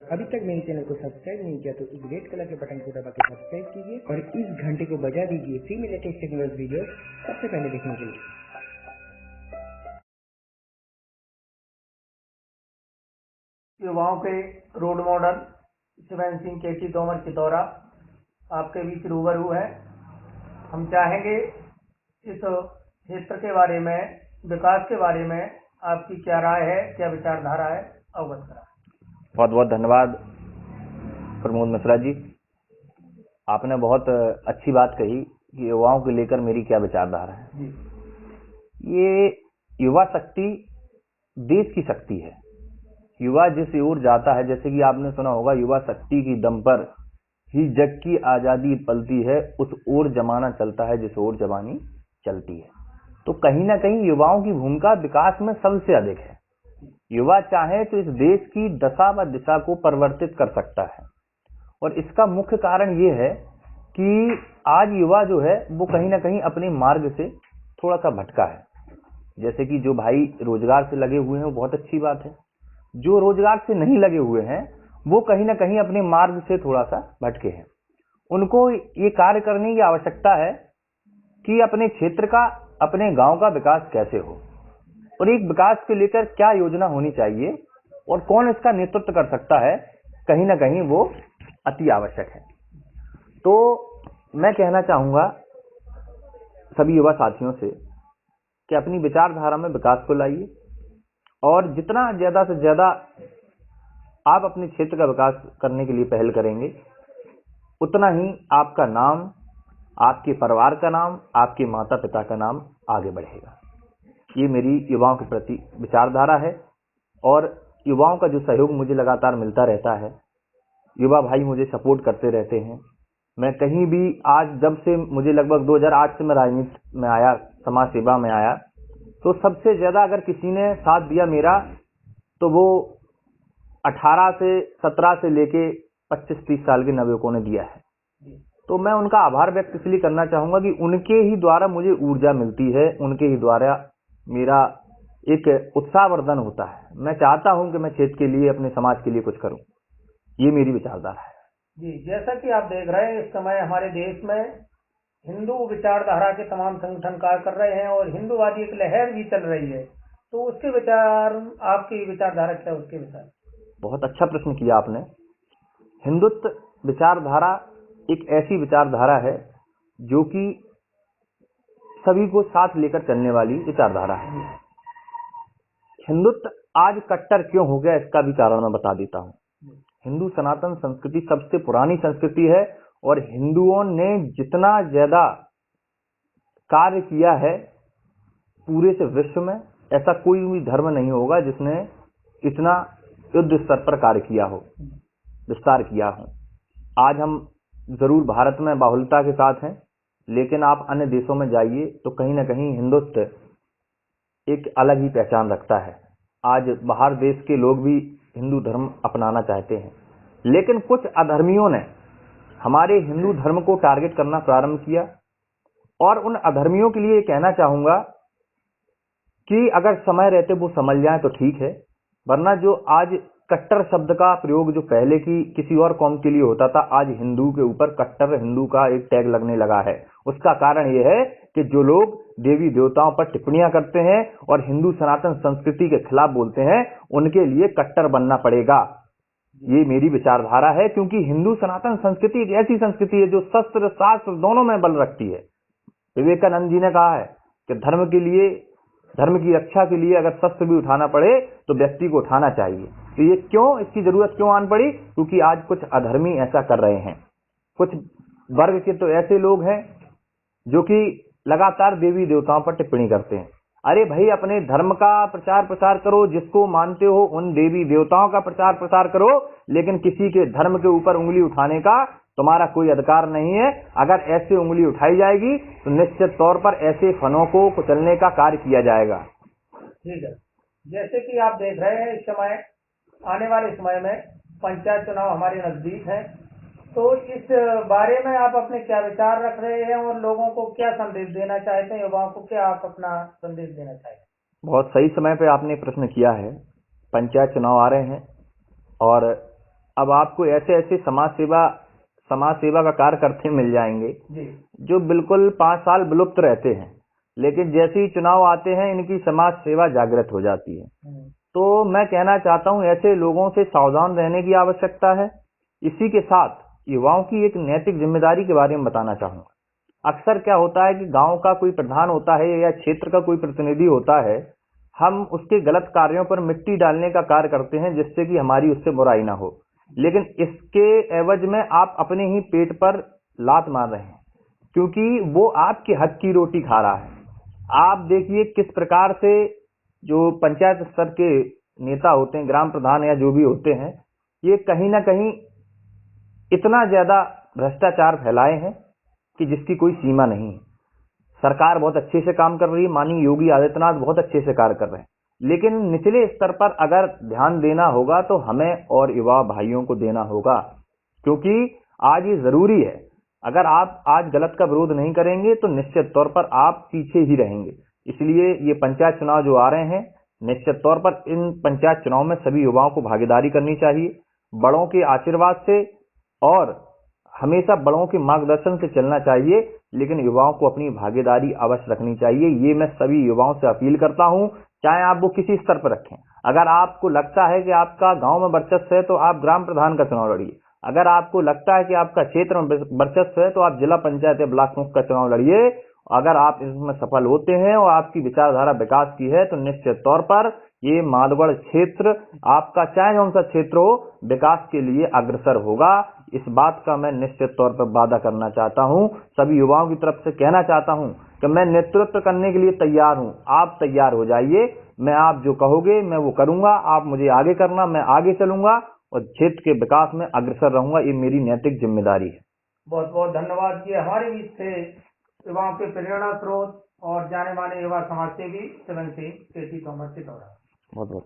अभी तक मेरे चैनल को सब्सक्राइब नहीं किया तो इस रेड कलर के बटन को दबा के सब्सक्राइब कीजिए और इस घंटे को बजा दीजिए फ्री में लेटेस्ट टेक्नोलॉजी वीडियो सबसे पहले देखने के लिए। युवाओं के रोल मॉडल शिवेंद्र सिंह केटी तोमर चितौरा आपके बीच रूबरू है। हम चाहेंगे इस क्षेत्र के बारे में, विकास के बारे में आपकी क्या राय है, क्या विचारधारा है, अवगत करा। बहुत बहुत धन्यवाद प्रमोद मिश्रा जी। आपने बहुत अच्छी बात कही कि युवाओं को लेकर मेरी क्या विचारधारा है। ये युवा शक्ति देश की शक्ति है। युवा जिस ओर जाता है, जैसे कि आपने सुना होगा, युवा शक्ति की दम पर ही जग की आजादी पलती है, उस ओर जमाना चलता है जिस ओर जवानी चलती है। तो कहीं ना कहीं युवाओं की भूमिका विकास में सबसे अधिक है। युवा चाहे तो इस देश की दशा व दिशा को परिवर्तित कर सकता है, और इसका मुख्य कारण ये है कि आज युवा जो है वो कहीं ना कहीं अपने मार्ग से थोड़ा सा भटका है। जैसे कि जो भाई रोजगार से लगे हुए हैं वो बहुत अच्छी बात है, जो रोजगार से नहीं लगे हुए हैं वो कहीं ना कहीं अपने मार्ग से थोड़ा सा भटके हैं। उनको ये कार्य करने की आवश्यकता है कि अपने क्षेत्र का, अपने गांव का विकास कैसे हो, और एक विकास को लेकर क्या योजना होनी चाहिए और कौन इसका नेतृत्व कर सकता है, कहीं ना कहीं वो अति आवश्यक है। तो मैं कहना चाहूंगा सभी युवा साथियों से कि अपनी विचारधारा में विकास को लाइए, और जितना ज्यादा से ज्यादा आप अपने क्षेत्र का विकास करने के लिए पहल करेंगे, उतना ही आपका नाम, आपके परिवार का नाम, आपके माता पिता का नाम आगे बढ़ेगा। ये मेरी युवाओं के प्रति विचारधारा है, और युवाओं का जो सहयोग मुझे लगातार मिलता रहता है, युवा भाई मुझे सपोर्ट करते रहते हैं। मैं कहीं भी, आज जब से मुझे लगभग 2008 से मैं राजनीति में आया, समाज सेवा में आया, तो सबसे ज्यादा अगर किसी ने साथ दिया मेरा, तो वो 18 से 17 से लेके 25-30 साल के नवयुवकों ने दिया है। तो मैं उनका आभार व्यक्त इसलिए करना चाहूंगा कि उनके ही द्वारा मुझे ऊर्जा मिलती है, उनके ही द्वारा मेरा एक उत्साहवर्धन होता है। मैं चाहता हूं कि मैं क्षेत्र के लिए, अपने समाज के लिए कुछ करूं। ये मेरी विचारधारा है जी। जैसा कि आप देख रहे हैं, इस समय हमारे देश में हिंदू विचारधारा के तमाम संगठन कार्य कर रहे हैं और हिंदूवादी एक लहर भी चल रही है। तो उसके विचार, आपकी विचारधारा क्या, उसके विचार? बहुत अच्छा प्रश्न किया आपने। हिंदुत्व विचारधारा एक ऐसी विचारधारा है जो कि सभी को साथ लेकर चलने वाली विचारधारा है। हिंदुत्व आज कट्टर क्यों हो गया, इसका भी कारण मैं बता देता हूँ। हिंदू सनातन संस्कृति सबसे पुरानी संस्कृति है, और हिंदुओं ने जितना ज्यादा कार्य किया है पूरे से विश्व में, ऐसा कोई भी धर्म नहीं होगा जिसने इतना युद्ध स्तर पर कार्य किया हो, विस्तार किया हो। आज हम जरूर भारत में बाहुलता के साथ हैं, लेकिन आप अन्य देशों में जाइए तो कहीं ना कहीं हिंदुत्व एक अलग ही पहचान रखता है। आज बाहर देश के लोग भी हिंदू धर्म अपनाना चाहते हैं, लेकिन कुछ अधर्मियों ने हमारे हिंदू धर्म को टारगेट करना प्रारंभ किया। और उन अधर्मियों के लिए कहना चाहूंगा कि अगर समय रहते वो समझ जाए तो ठीक है, वरना जो आज कट्टर शब्द का प्रयोग जो पहले की किसी और कौम के लिए होता था, आज हिंदू के ऊपर कट्टर हिंदू का एक टैग लगने लगा है। उसका कारण यह है कि जो लोग देवी देवताओं पर टिप्पणियां करते हैं और हिंदू सनातन संस्कृति के खिलाफ बोलते हैं, उनके लिए कट्टर बनना पड़ेगा। ये मेरी विचारधारा है, क्योंकि हिंदू सनातन संस्कृति एक ऐसी संस्कृति है जो शस्त्र शास्त्र दोनों में बल रखती है। विवेकानंद जी ने कहा है कि धर्म के लिए, धर्म की रक्षा के लिए अगर शस्त्र भी उठाना पड़े तो व्यक्ति को उठाना चाहिए। तो ये क्यों, इसकी जरूरत क्यों आन पड़ी? क्योंकि आज कुछ अधर्मी ऐसा कर रहे हैं। कुछ वर्ग के तो ऐसे लोग हैं जो कि लगातार देवी देवताओं पर टिप्पणी करते हैं। अरे भाई, अपने धर्म का प्रचार प्रसार करो, जिसको मानते हो उन देवी देवताओं का प्रचार प्रसार करो, लेकिन किसी के धर्म के ऊपर उंगली उठाने का तुम्हारा कोई अधिकार नहीं है। अगर ऐसे उंगली उठाई जाएगी तो निश्चित तौर पर ऐसे फनों को कुचलने का कार्य किया जाएगा। ठीक है। जैसे कि आप देख रहे हैं, इस समय, आने वाले समय में पंचायत चुनाव हमारे नजदीक हैं, तो इस बारे में आप अपने क्या विचार रख रहे हैं और लोगों को क्या संदेश देना चाहते हैं, युवाओं को क्या आप अपना संदेश देना चाहते हैं? बहुत सही समय पे आपने प्रश्न किया है। पंचायत चुनाव आ रहे हैं, और अब आपको ऐसे ऐसे समाज सेवा का कार्य करते मिल जाएंगे जी जो बिल्कुल 5 साल विलुप्त रहते हैं, लेकिन जैसे ही चुनाव आते हैं इनकी समाज सेवा जागृत हो जाती है। तो मैं कहना चाहता हूं ऐसे लोगों से सावधान रहने की आवश्यकता है। इसी के साथ युवाओं की एक नैतिक जिम्मेदारी के बारे में बताना चाहूंगा। अक्सर क्या होता है कि गांव का कोई प्रधान होता है या क्षेत्र का कोई प्रतिनिधि होता है, हम उसके गलत कार्यों पर मिट्टी डालने का कार्य करते हैं जिससे कि हमारी उससे बुराई ना हो, लेकिन इसके एवज में आप अपने ही पेट पर लात मार रहे हैं, क्योंकि वो आपके हक की रोटी खा रहा है। आप देखिए किस प्रकार से जो पंचायत स्तर के नेता होते हैं, ग्राम प्रधान या जो भी होते हैं, ये कहीं ना कहीं इतना ज्यादा भ्रष्टाचार फैलाए हैं कि जिसकी कोई सीमा नहीं है। सरकार बहुत अच्छे से काम कर रही है, माननीय योगी आदित्यनाथ बहुत अच्छे से कार्य कर रहे हैं, लेकिन निचले स्तर पर अगर ध्यान देना होगा तो हमें और युवा भाइयों को देना होगा, क्योंकि आज ये जरूरी है। अगर आप आज गलत का विरोध नहीं करेंगे तो निश्चित तौर पर आप पीछे ही रहेंगे। इसलिए ये पंचायत चुनाव जो आ रहे हैं, निश्चित तौर पर इन पंचायत चुनाव में सभी युवाओं को भागीदारी करनी चाहिए, बड़ों के आशीर्वाद से और हमेशा बड़ों के मार्गदर्शन से चलना चाहिए, लेकिन युवाओं को अपनी भागीदारी अवश्य रखनी चाहिए। ये मैं सभी युवाओं से अपील करता हूं, चाहे आप वो किसी स्तर पर रखें। अगर आपको लगता है कि आपका गांव में वर्चस्व है तो आप ग्राम प्रधान का चुनाव लड़िए। अगर आपको लगता है कि आपका क्षेत्र में वर्चस्व है तो आप जिला पंचायत या ब्लॉक मुख्य का चुनाव लड़िए। अगर आप इसमें सफल होते हैं और आपकी विचारधारा विकास की है तो निश्चित तौर पर ये माधवगढ़ क्षेत्र आपका चाहे कौन सा क्षेत्र हो, विकास के लिए अग्रसर होगा। इस बात का मैं निश्चित तौर पर वादा करना चाहता हूं। सभी युवाओं की तरफ से कहना चाहता हूं कि मैं नेतृत्व करने के लिए तैयार हूं, आप तैयार हो जाइए। मैं आप जो कहोगे मैं वो करूंगा, आप मुझे आगे करना, मैं आगे चलूंगा और क्षेत्र के विकास में अग्रसर रहूंगा। ये मेरी नैतिक जिम्मेदारी है। बहुत बहुत धन्यवाद। ये हमारे बीच से युवाओं के प्रेरणा स्रोत और जाने माने युवा समाज सेवी सेवन सिंह केटी तोमर चितौरा। बहुत बहुत